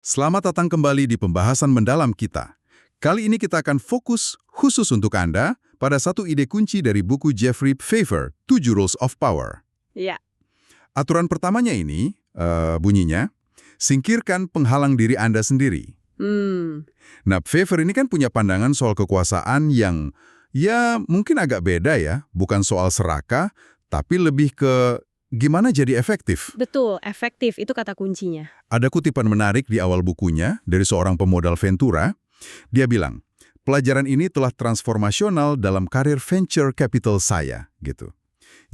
Selamat datang kembali di pembahasan mendalam kita. Kali ini kita akan fokus khusus untuk Anda pada satu ide kunci dari buku Jeffrey Pfeffer, 7 Rules of Power. Ya, Aturan pertamanya ini, bunyinya, singkirkan penghalang diri Anda sendiri. Nah, Pfeffer ini kan punya pandangan soal kekuasaan yang, ya mungkin agak beda ya, bukan soal serakah, tapi lebih ke gimana jadi efektif. betul, efektif itu kata kuncinya. Ada kutipan menarik di awal bukunya dari seorang pemodal Ventura. Dia bilang, pelajaran ini telah transformasional dalam karir venture capital saya, gitu.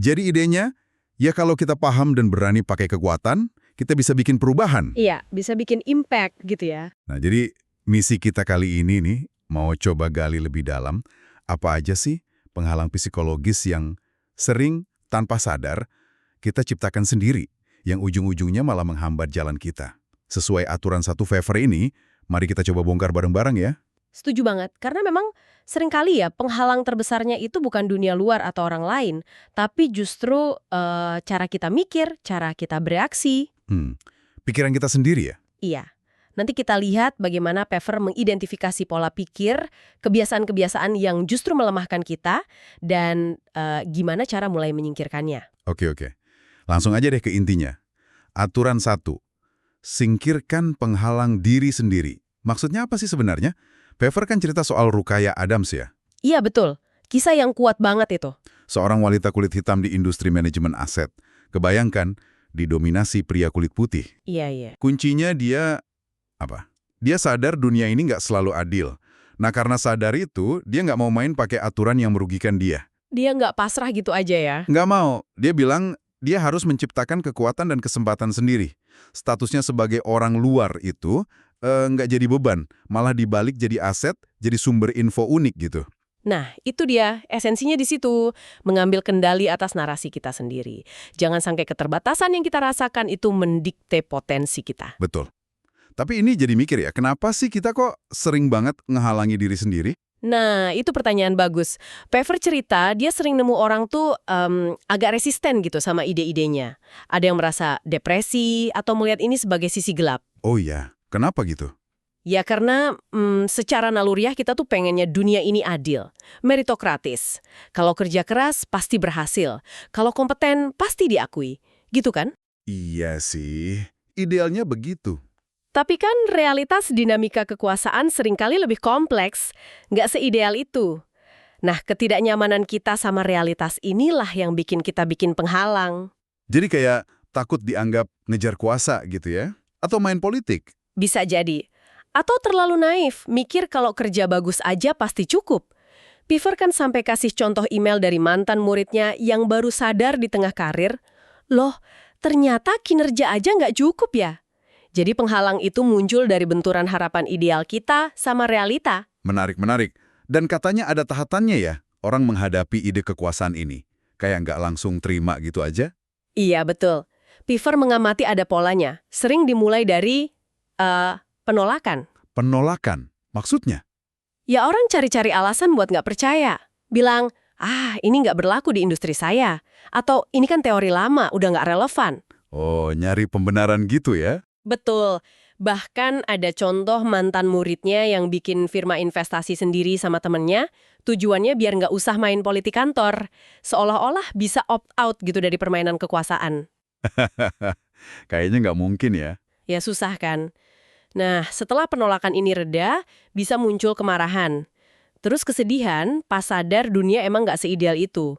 Jadi idenya, ya kalau kita paham dan berani pakai kekuatan, kita bisa bikin perubahan. Iya, bisa bikin impact gitu ya. Nah, jadi misi kita kali ini nih, mau coba gali lebih dalam, apa aja sih penghalang psikologis yang sering tanpa sadar kita ciptakan sendiri, yang ujung-ujungnya malah menghambat jalan kita. Sesuai aturan satu Pfeffer ini, mari kita coba bongkar bareng-bareng ya. Setuju banget, karena memang seringkali ya penghalang terbesarnya itu bukan dunia luar atau orang lain, tapi justru cara kita mikir, cara kita bereaksi. Pikiran kita sendiri ya? Iya, nanti kita lihat bagaimana Pfeffer mengidentifikasi pola pikir, kebiasaan-kebiasaan yang justru melemahkan kita, dan gimana cara mulai menyingkirkannya. Oke. Langsung aja deh ke intinya. Aturan 1. Singkirkan penghalang diri sendiri. Maksudnya apa sih sebenarnya? Pfeffer kan cerita soal Ruqayyah Adams ya. Iya betul, kisah yang kuat banget itu. Seorang wanita kulit hitam di industri manajemen aset. Kebayangkan, didominasi pria kulit putih. Iya. Kuncinya dia, apa? Dia sadar dunia ini nggak selalu adil. Nah karena sadar itu, dia nggak mau main pakai aturan yang merugikan dia. Dia nggak pasrah gitu aja ya. Nggak mau. Dia bilang dia harus menciptakan kekuatan dan kesempatan sendiri. Statusnya sebagai orang luar itu nggak jadi beban, malah dibalik jadi aset, jadi sumber info unik gitu. Nah, itu dia, esensinya di situ. Mengambil kendali atas narasi kita sendiri. Jangan sampai keterbatasan yang kita rasakan itu mendikte potensi kita. Betul. Tapi ini jadi mikir ya, kenapa sih kita kok sering banget ngehalangi diri sendiri? Nah, itu pertanyaan bagus. Pfeffer cerita, dia sering nemu orang tuh agak resisten gitu sama ide-idenya. Ada yang merasa depresi atau melihat ini sebagai sisi gelap. Oh iya, kenapa gitu? Ya karena secara naluriah kita tuh pengennya dunia ini adil, meritokratis. Kalau kerja keras pasti berhasil, kalau kompeten pasti diakui. Gitu kan? Iya sih, idealnya begitu. Tapi kan realitas dinamika kekuasaan seringkali lebih kompleks, nggak seideal itu. Nah, ketidaknyamanan kita sama realitas inilah yang bikin kita bikin penghalang. Jadi kayak takut dianggap ngejar kuasa gitu ya? Atau main politik? Bisa jadi. Atau terlalu naif, mikir kalau kerja bagus aja pasti cukup. Pfeffer kan sampai kasih contoh email dari mantan muridnya yang baru sadar di tengah karir, loh, ternyata kinerja aja nggak cukup ya. Jadi penghalang itu muncul dari benturan harapan ideal kita sama realita. Menarik. Dan katanya ada tahapannya ya, orang menghadapi ide kekuasaan ini. Kayak nggak langsung terima gitu aja? Iya, betul. Pfeffer mengamati ada polanya. Sering dimulai dari penolakan. Penolakan? Maksudnya? Ya orang cari-cari alasan buat nggak percaya. Bilang, ini nggak berlaku di industri saya. Atau ini kan teori lama, udah nggak relevan. Oh, nyari pembenaran gitu ya? Betul. Bahkan ada contoh mantan muridnya yang bikin firma investasi sendiri sama temennya, tujuannya biar nggak usah main politik kantor. Seolah-olah bisa opt-out gitu dari permainan kekuasaan. Kayaknya nggak mungkin ya. Ya susah kan? Nah, setelah penolakan ini reda, bisa muncul kemarahan. Terus kesedihan, pas sadar dunia emang nggak seideal itu.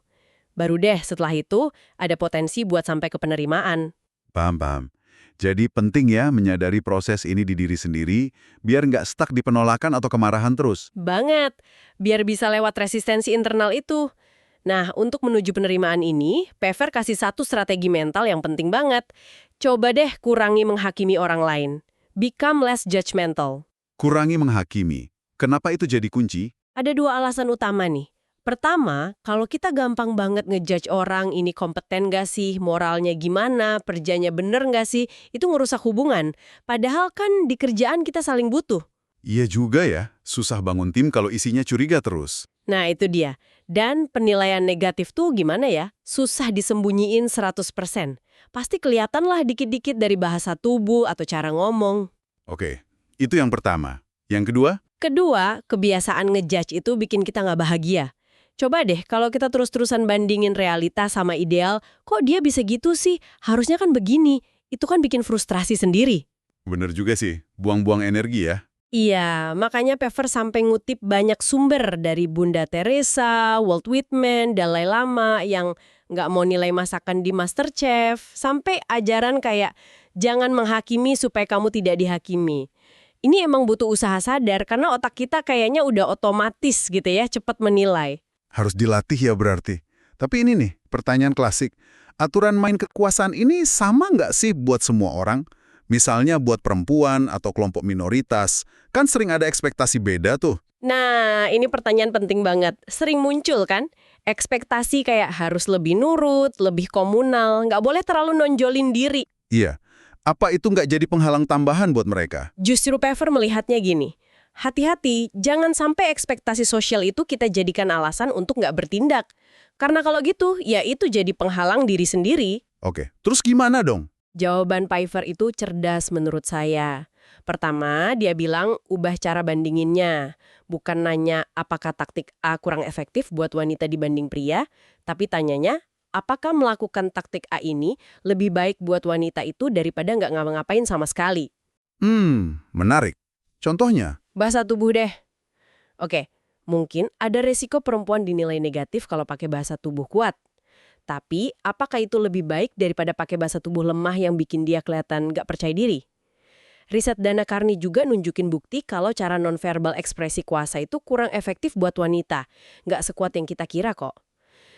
Baru deh setelah itu, ada potensi buat sampai ke penerimaan. Paham. Jadi penting ya menyadari proses ini di diri sendiri, biar nggak stuck di penolakan atau kemarahan terus. Banget, biar bisa lewat resistensi internal itu. Nah, untuk menuju penerimaan ini, Pfeffer kasih satu strategi mental yang penting banget. Coba deh kurangi menghakimi orang lain. Become less judgmental. Kurangi menghakimi. Kenapa itu jadi kunci? Ada dua alasan utama nih. Pertama, kalau kita gampang banget ngejudge orang ini kompeten gak sih, moralnya gimana, kerjanya bener gak sih, itu ngerusak hubungan. Padahal kan di kerjaan kita saling butuh. Iya juga ya, susah bangun tim kalau isinya curiga terus. Nah itu dia. Dan penilaian negatif tuh gimana ya? Susah disembunyiin 100%. Pasti kelihatan lah dikit-dikit dari bahasa tubuh atau cara ngomong. Oke, itu yang pertama. Yang kedua? Kedua, kebiasaan ngejudge itu bikin kita nggak bahagia. Coba deh, kalau kita terus-terusan bandingin realita sama ideal, kok dia bisa gitu sih? Harusnya kan begini. Itu kan bikin frustrasi sendiri. Bener juga sih, buang-buang energi ya. Iya, makanya Pfeffer sampai ngutip banyak sumber dari Bunda Teresa, Walt Whitman, Dalai Lama yang nggak mau nilai masakan di MasterChef, sampai ajaran kayak jangan menghakimi supaya kamu tidak dihakimi. Ini emang butuh usaha sadar karena otak kita kayaknya udah otomatis gitu ya, cepat menilai. Harus dilatih ya berarti. Tapi ini nih, pertanyaan klasik. Aturan main kekuasaan ini sama nggak sih buat semua orang? Misalnya buat perempuan atau kelompok minoritas, kan sering ada ekspektasi beda tuh. Nah, ini pertanyaan penting banget. Sering muncul kan? Ekspektasi kayak harus lebih nurut, lebih komunal, nggak boleh terlalu nonjolin diri. Iya, apa itu nggak jadi penghalang tambahan buat mereka? Justru Pfeffer melihatnya gini, hati-hati, jangan sampai ekspektasi sosial itu kita jadikan alasan untuk nggak bertindak. Karena kalau gitu, ya itu jadi penghalang diri sendiri. Oke, terus gimana dong? Jawaban Pfeffer itu cerdas menurut saya. Pertama, dia bilang ubah cara bandinginnya. Bukan nanya apakah taktik A kurang efektif buat wanita dibanding pria, tapi tanyanya apakah melakukan taktik A ini lebih baik buat wanita itu daripada nggak ngapa-ngapain sama sekali. Menarik. Contohnya? Bahasa tubuh deh. Oke, mungkin ada resiko perempuan dinilai negatif kalau pakai bahasa tubuh kuat. Tapi, apakah itu lebih baik daripada pakai bahasa tubuh lemah yang bikin dia kelihatan nggak percaya diri? Riset Dana Carney juga nunjukin bukti kalau cara nonverbal ekspresi kuasa itu kurang efektif buat wanita. Nggak sekuat yang kita kira kok.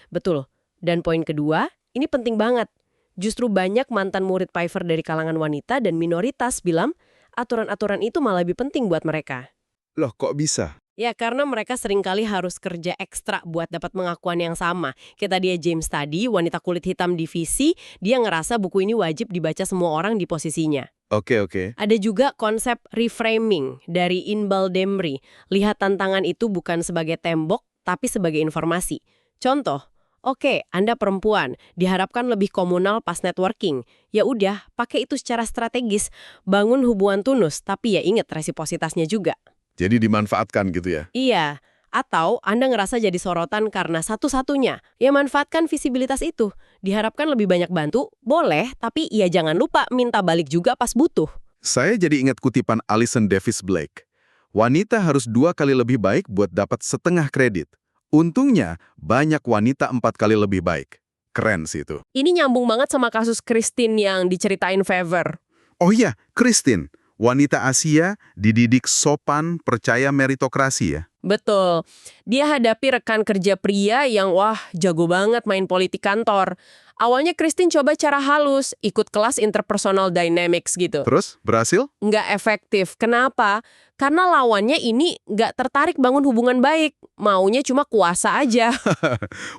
Betul. Dan poin kedua, ini penting banget. Justru banyak mantan murid Pfeffer dari kalangan wanita dan minoritas bilang, aturan-aturan itu malah lebih penting buat mereka. Loh, kok bisa? Ya, karena mereka seringkali harus kerja ekstra buat dapat pengakuan yang sama. Kayak tadi James tadi, wanita kulit hitam divisi, dia ngerasa buku ini wajib dibaca semua orang di posisinya. Oke. Ada juga konsep reframing dari Inbal Demri. Lihat tantangan itu bukan sebagai tembok, tapi sebagai informasi. Contoh, oke, Anda perempuan, diharapkan lebih komunal pas networking. Ya udah, pakai itu secara strategis, bangun hubungan tunus, tapi ya ingat resiprositasnya juga. Jadi dimanfaatkan gitu ya? Iya, atau Anda ngerasa jadi sorotan karena satu-satunya. Ya manfaatkan visibilitas itu. Diharapkan lebih banyak bantu, boleh, tapi ya jangan lupa minta balik juga pas butuh. Saya jadi ingat kutipan Alison Davis Blake. Wanita harus 2 kali lebih baik buat dapat setengah kredit. Untungnya, banyak wanita 4 kali lebih baik. Keren sih itu. Ini nyambung banget sama kasus Christine yang diceritain Pfeffer. Oh iya, Christine. Wanita Asia dididik sopan, percaya meritokrasi ya? Betul. Dia hadapi rekan kerja pria yang jago banget main politik kantor. Awalnya Christine coba cara halus, ikut kelas interpersonal dynamics gitu. Terus, berhasil? Nggak efektif. Kenapa? Karena lawannya ini nggak tertarik bangun hubungan baik. Maunya cuma kuasa aja.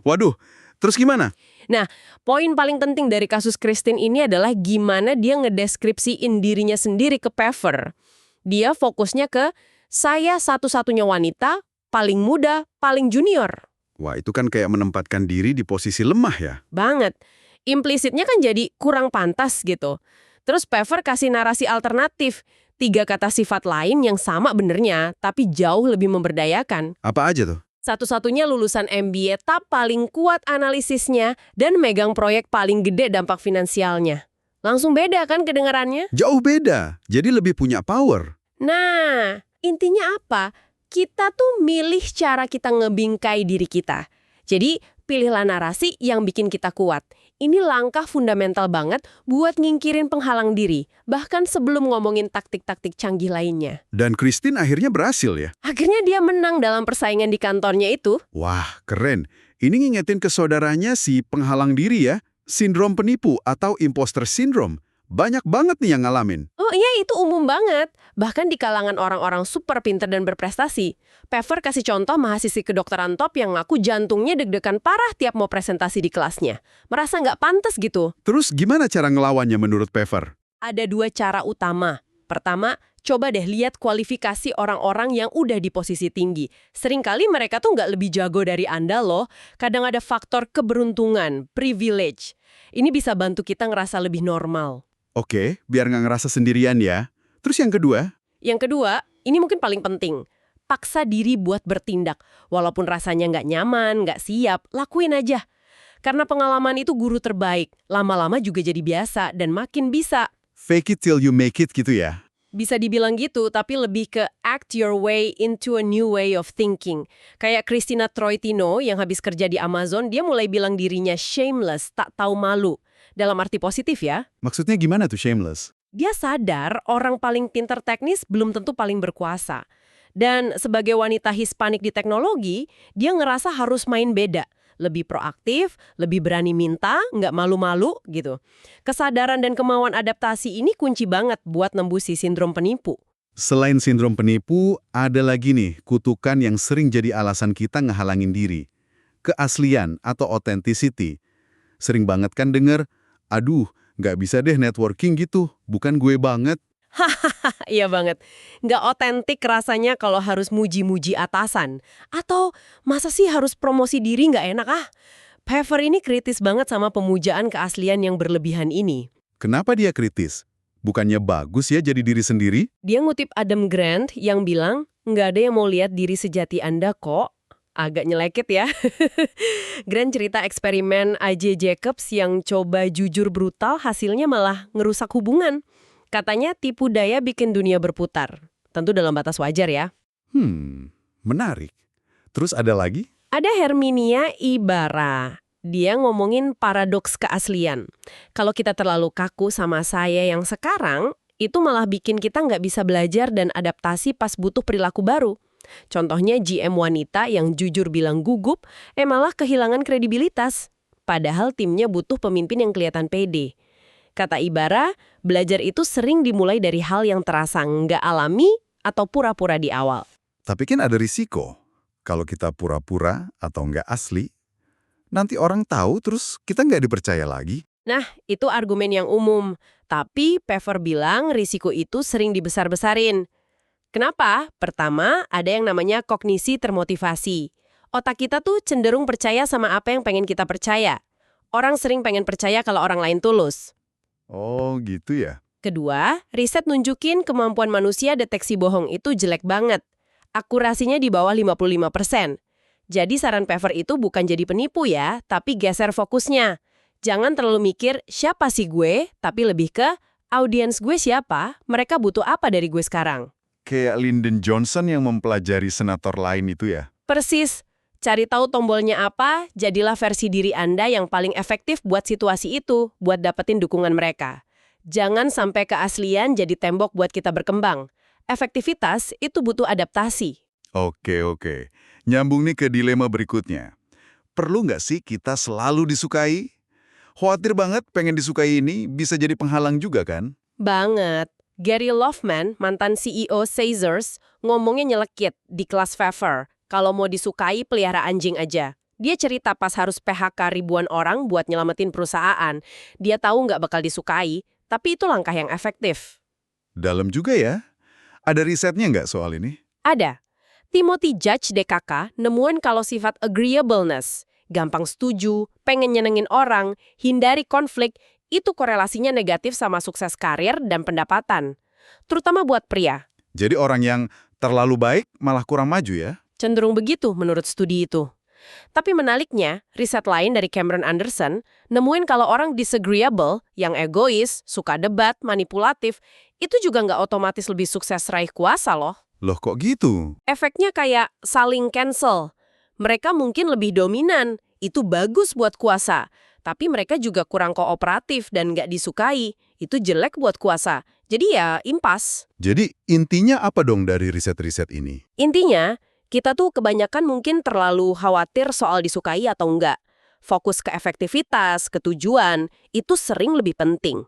Waduh, terus gimana? Nah, poin paling penting dari kasus Christine ini adalah gimana dia ngedeskripsiin dirinya sendiri ke Pfeffer. Dia fokusnya ke, saya satu-satunya wanita, paling muda, paling junior. Wah, itu kan kayak menempatkan diri di posisi lemah ya? Banget. Implisitnya kan jadi kurang pantas gitu. Terus Pfeffer kasih narasi alternatif. 3 kata sifat lain yang sama benernya, tapi jauh lebih memberdayakan. Apa aja tuh? Satu-satunya lulusan MBA top paling kuat analisisnya dan megang proyek paling gede dampak finansialnya. Langsung beda kan kedengarannya? Jauh beda, jadi lebih punya power. Nah, intinya apa? Kita tuh milih cara kita ngebingkai diri kita. Jadi, pilihlah narasi yang bikin kita kuat. Ini langkah fundamental banget buat ngingkirin penghalang diri, bahkan sebelum ngomongin taktik-taktik canggih lainnya. Dan Christine akhirnya berhasil ya? Akhirnya dia menang dalam persaingan di kantornya itu. Wah, keren. Ini ngingetin ke saudaranya si penghalang diri ya, sindrom penipu atau imposter syndrome. Banyak banget nih yang ngalamin. Oh iya, itu umum banget. Bahkan di kalangan orang-orang super pinter dan berprestasi. Pfeffer kasih contoh mahasiswi kedokteran top yang ngaku jantungnya deg-degan parah tiap mau presentasi di kelasnya. Merasa nggak pantas gitu. Terus gimana cara ngelawannya menurut Pfeffer? Ada 2 cara utama. Pertama, coba deh lihat kualifikasi orang-orang yang udah di posisi tinggi. Seringkali mereka tuh nggak lebih jago dari Anda loh. Kadang ada faktor keberuntungan, privilege. Ini bisa bantu kita ngerasa lebih normal. Oke, biar nggak ngerasa sendirian ya. Terus yang kedua, Yang kedua, ini mungkin paling penting. Paksa diri buat bertindak. Walaupun rasanya nggak nyaman, nggak siap, lakuin aja. Karena pengalaman itu guru terbaik. Lama-lama juga jadi biasa dan makin bisa. fake it till you make it gitu ya. Bisa dibilang gitu, tapi lebih ke act your way into a new way of thinking. Kayak Christina Troitino yang habis kerja di Amazon, dia mulai bilang dirinya shameless, tak tahu malu. Dalam arti positif ya. Maksudnya gimana tuh shameless? Dia sadar orang paling pinter teknis belum tentu paling berkuasa. Dan sebagai wanita Hispanik di teknologi, dia ngerasa harus main beda. Lebih proaktif, lebih berani minta, nggak malu-malu gitu. Kesadaran dan kemauan adaptasi ini kunci banget buat nembusi sindrom penipu. Selain sindrom penipu, ada lagi nih kutukan yang sering jadi alasan kita ngehalangin diri. Keaslian atau authenticity. Sering banget kan denger, aduh, nggak bisa deh networking gitu, bukan gue banget. Iya banget. Nggak otentik rasanya kalau harus muji-muji atasan. Atau masa sih harus promosi diri nggak enak ah? Pfeffer ini kritis banget sama pemujaan keaslian yang berlebihan ini. Kenapa dia kritis? Bukannya bagus ya jadi diri sendiri? Dia ngutip Adam Grant yang bilang, nggak ada yang mau lihat diri sejati Anda kok. Agak nyelekit ya. Grant cerita eksperimen A.J. Jacobs yang coba jujur brutal, hasilnya malah ngerusak hubungan. Katanya tipu daya bikin dunia berputar. Tentu dalam batas wajar ya. Menarik. Terus ada lagi? Ada Herminia Ibarra. Dia ngomongin paradoks keaslian. Kalau kita terlalu kaku sama saya yang sekarang, itu malah bikin kita nggak bisa belajar dan adaptasi pas butuh perilaku baru. Contohnya GM wanita yang jujur bilang gugup, malah kehilangan kredibilitas. Padahal timnya butuh pemimpin yang kelihatan pede. Kata Ibarra, belajar itu sering dimulai dari hal yang terasa nggak alami atau pura-pura di awal. Tapi kan ada risiko. Kalau kita pura-pura atau nggak asli, nanti orang tahu terus kita nggak dipercaya lagi. Nah, itu argumen yang umum. Tapi Pfeffer bilang risiko itu sering dibesar-besarin. Kenapa? Pertama, ada yang namanya kognisi termotivasi. Otak kita tuh cenderung percaya sama apa yang pengen kita percaya. Orang sering pengen percaya kalau orang lain tulus. Oh, gitu ya. Kedua, riset nunjukin kemampuan manusia deteksi bohong itu jelek banget. Akurasinya di bawah 55%. Jadi saran Pfeffer itu bukan jadi penipu ya, tapi geser fokusnya. Jangan terlalu mikir, siapa sih gue? Tapi lebih ke, audiens gue siapa? Mereka butuh apa dari gue sekarang? Kayak Lyndon Johnson yang mempelajari senator lain itu ya. Persis. Cari tahu tombolnya apa, jadilah versi diri Anda yang paling efektif buat situasi itu, buat dapetin dukungan mereka. Jangan sampai keaslian jadi tembok buat kita berkembang. Efektivitas itu butuh adaptasi. Oke. Nyambung nih ke dilema berikutnya. Perlu nggak sih kita selalu disukai? Khawatir banget pengen disukai ini bisa jadi penghalang juga kan? Banget. Gary Loveman, mantan CEO Caesars, ngomongnya nyelekit di kelas Pfeffer. Kalau mau disukai, pelihara anjing aja. Dia cerita pas harus PHK ribuan orang buat nyelamatin perusahaan. Dia tahu nggak bakal disukai, tapi itu langkah yang efektif. Dalam juga ya. Ada risetnya nggak soal ini? Ada. Timothy Judge DKK nemuin kalau sifat agreeableness, gampang setuju, pengen nyenengin orang, hindari konflik, itu korelasinya negatif sama sukses karir dan pendapatan. Terutama buat pria. Jadi orang yang terlalu baik malah kurang maju ya? Cenderung begitu menurut studi itu. Tapi menaliknya, riset lain dari Cameron Anderson nemuin kalau orang disagreeable, yang egois, suka debat, manipulatif, itu juga nggak otomatis lebih sukses raih kuasa loh. Loh kok gitu? Efeknya kayak saling cancel. Mereka mungkin lebih dominan, itu bagus buat kuasa. Tapi mereka juga kurang kooperatif dan nggak disukai. Itu jelek buat kuasa. Jadi ya impas. Jadi intinya apa dong dari riset-riset ini? Intinya, kita tuh kebanyakan mungkin terlalu khawatir soal disukai atau enggak. Fokus ke efektivitas, ketujuan, itu sering lebih penting.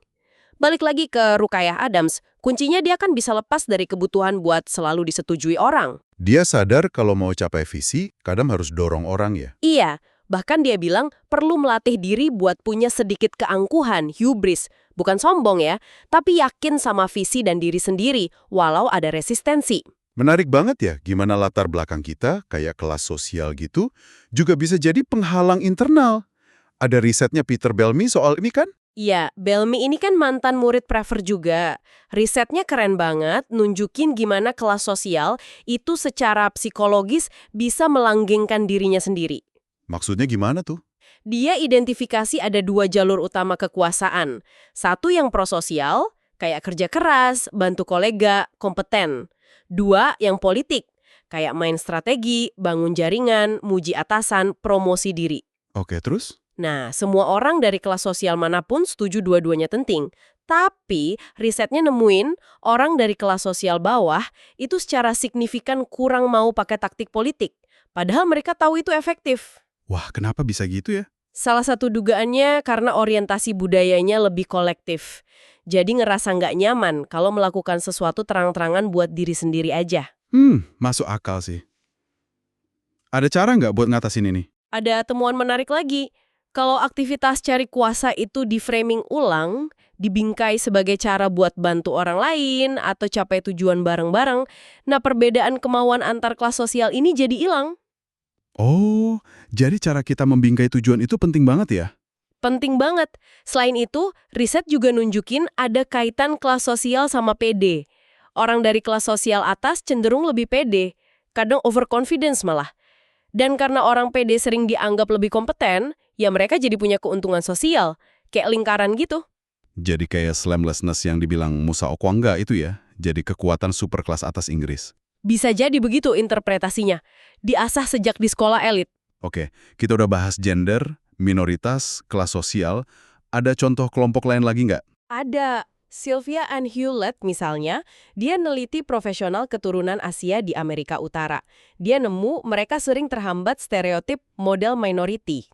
Balik lagi ke Ruqayyah Adams, kuncinya dia kan bisa lepas dari kebutuhan buat selalu disetujui orang. Dia sadar kalau mau capai visi, kadang harus dorong orang ya? Iya, bahkan dia bilang perlu melatih diri buat punya sedikit keangkuhan, hubris. Bukan sombong ya, tapi yakin sama visi dan diri sendiri, walau ada resistensi. Menarik banget ya, gimana latar belakang kita, kayak kelas sosial gitu, juga bisa jadi penghalang internal. Ada risetnya Peter Bellamy soal ini kan? Iya, Belmi ini kan mantan murid Prever juga. Risetnya keren banget, nunjukin gimana kelas sosial itu secara psikologis bisa melanggengkan dirinya sendiri. Maksudnya gimana tuh? Dia identifikasi ada dua jalur utama kekuasaan. Satu yang prososial, kayak kerja keras, bantu kolega, kompeten. Dua yang politik, kayak main strategi, bangun jaringan, muji atasan, promosi diri. Oke, terus? Nah, semua orang dari kelas sosial manapun setuju dua-duanya penting. Tapi, risetnya nemuin orang dari kelas sosial bawah itu secara signifikan kurang mau pakai taktik politik. Padahal mereka tahu itu efektif. Wah, kenapa bisa gitu ya? Salah satu dugaannya karena orientasi budayanya lebih kolektif. Jadi ngerasa nggak nyaman kalau melakukan sesuatu terang-terangan buat diri sendiri aja. Masuk akal sih. Ada cara nggak buat ngatasin ini? Ada temuan menarik lagi. Kalau aktivitas cari kuasa itu di-framing ulang, dibingkai sebagai cara buat bantu orang lain atau capai tujuan bareng-bareng, nah perbedaan kemauan antar kelas sosial ini jadi hilang. Oh, jadi cara kita membingkai tujuan itu penting banget ya? Penting banget. Selain itu, riset juga nunjukin ada kaitan kelas sosial sama PD. Orang dari kelas sosial atas cenderung lebih pede, kadang overconfidence malah. Dan karena orang PD sering dianggap lebih kompeten, ya mereka jadi punya keuntungan sosial, kayak lingkaran gitu. Jadi kayak slamlessness yang dibilang Musa Okwangga itu ya, jadi kekuatan superkelas atas Inggris. Bisa jadi begitu interpretasinya. Diasah sejak di sekolah elit. Oke, kita udah bahas gender, minoritas, kelas sosial. Ada contoh kelompok lain lagi nggak? Ada. Sylvia Ann Hewlett misalnya, dia neliti profesional keturunan Asia di Amerika Utara. Dia nemu mereka sering terhambat stereotip model minority.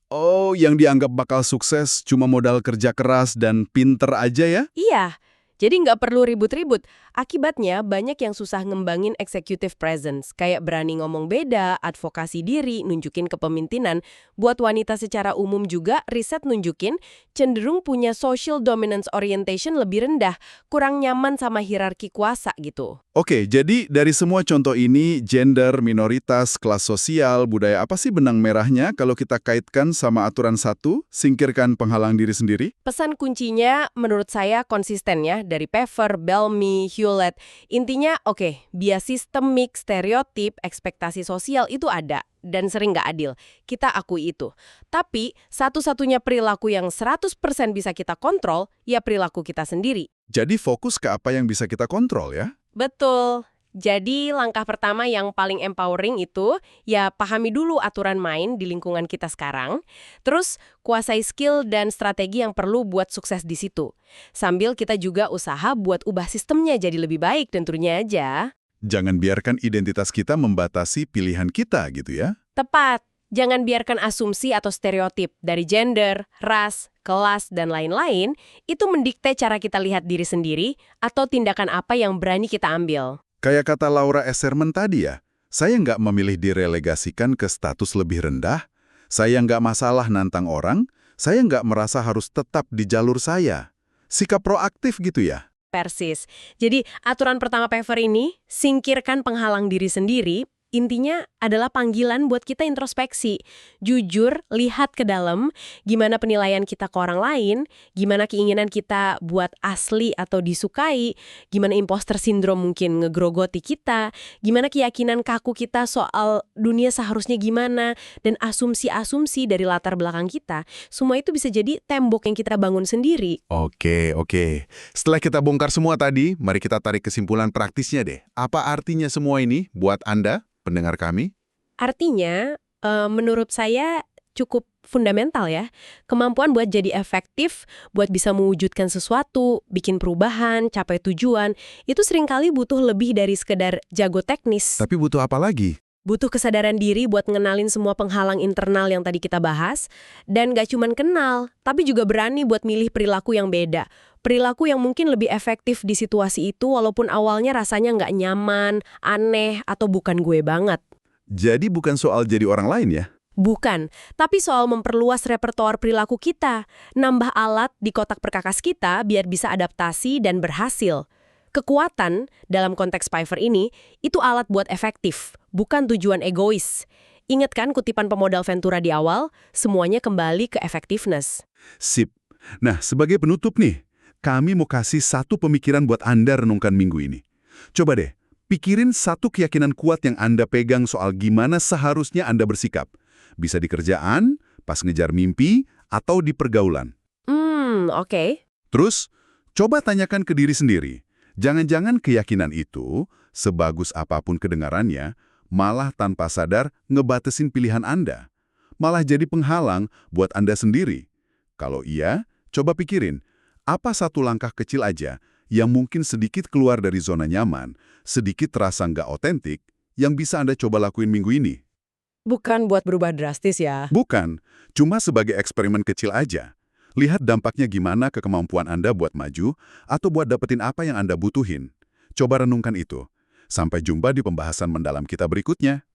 Oh, yang dianggap bakal sukses cuma modal kerja keras dan pinter aja ya? Iya, jadi nggak perlu ribut-ribut. Akibatnya banyak yang susah ngembangin executive presence, kayak berani ngomong beda, advokasi diri, nunjukin kepemimpinan. Buat wanita secara umum juga, riset nunjukin cenderung punya social dominance orientation lebih rendah, kurang nyaman sama hierarki kuasa gitu. Oke, jadi dari semua contoh ini, gender, minoritas, kelas sosial, budaya apa sih benang merahnya kalau kita kaitkan sama aturan satu, singkirkan penghalang diri sendiri? Pesan kuncinya menurut saya konsisten ya, dari Pfeffer, Belmi, Hewlett. Intinya oke, bias sistemik, stereotip, ekspektasi sosial itu ada dan sering nggak adil. Kita akui itu. Tapi satu-satunya perilaku yang 100% bisa kita kontrol, ya perilaku kita sendiri. Jadi fokus ke apa yang bisa kita kontrol ya? Betul. Jadi langkah pertama yang paling empowering itu ya pahami dulu aturan main di lingkungan kita sekarang, terus kuasai skill dan strategi yang perlu buat sukses di situ. Sambil kita juga usaha buat ubah sistemnya jadi lebih baik tentunya aja. Jangan biarkan identitas kita membatasi pilihan kita gitu ya? Tepat. Jangan biarkan asumsi atau stereotip dari gender, ras, kelas, dan lain-lain itu mendikte cara kita lihat diri sendiri atau tindakan apa yang berani kita ambil. Kayak kata Laura Esserman tadi ya, saya nggak memilih direlegasikan ke status lebih rendah, saya nggak masalah nantang orang, saya nggak merasa harus tetap di jalur saya. Sikap proaktif gitu ya? Persis. Jadi aturan pertama Pfeffer ini, singkirkan penghalang diri sendiri, intinya adalah panggilan buat kita introspeksi. Jujur, lihat ke dalam, gimana penilaian kita ke orang lain, gimana keinginan kita buat asli atau disukai, gimana imposter syndrome mungkin ngegrogoti kita, gimana keyakinan kaku kita soal dunia seharusnya gimana, dan asumsi-asumsi dari latar belakang kita. Semua itu bisa jadi tembok yang kita bangun sendiri. Oke. Setelah kita bongkar semua tadi, mari kita tarik kesimpulan praktisnya deh. Apa artinya semua ini buat Anda, pendengar kami? Artinya, menurut saya cukup fundamental ya. Kemampuan buat jadi efektif, buat bisa mewujudkan sesuatu, bikin perubahan, capai tujuan, itu seringkali butuh lebih dari sekedar jago teknis. Tapi butuh apa lagi? Butuh kesadaran diri buat ngenalin semua penghalang internal yang tadi kita bahas. Dan gak cuman kenal, tapi juga berani buat milih perilaku yang beda. Perilaku yang mungkin lebih efektif di situasi itu walaupun awalnya rasanya nggak nyaman, aneh, atau bukan gue banget. Jadi bukan soal jadi orang lain ya? Bukan, tapi soal memperluas repertoar perilaku kita, nambah alat di kotak perkakas kita biar bisa adaptasi dan berhasil. Kekuatan, dalam konteks Pfeffer ini, itu alat buat efektif, bukan tujuan egois. Ingat kan kutipan pemodal Ventura di awal? Semuanya kembali ke effectiveness. Sip. Nah, sebagai penutup nih, kami mau kasih satu pemikiran buat Anda renungkan minggu ini. Coba deh, pikirin satu keyakinan kuat yang Anda pegang soal gimana seharusnya Anda bersikap. Bisa di kerjaan, pas ngejar mimpi, atau di pergaulan. Oke. Terus, coba tanyakan ke diri sendiri. Jangan-jangan keyakinan itu, sebagus apapun kedengarannya, malah tanpa sadar ngebatasin pilihan Anda. Malah jadi penghalang buat Anda sendiri. Kalau iya, coba pikirin, apa satu langkah kecil aja yang mungkin sedikit keluar dari zona nyaman, sedikit terasa nggak otentik, yang bisa Anda coba lakuin minggu ini? Bukan buat berubah drastis ya. Bukan, cuma sebagai eksperimen kecil aja. Lihat dampaknya gimana ke kemampuan Anda buat maju atau buat dapetin apa yang Anda butuhin. Coba renungkan itu. Sampai jumpa di pembahasan mendalam kita berikutnya.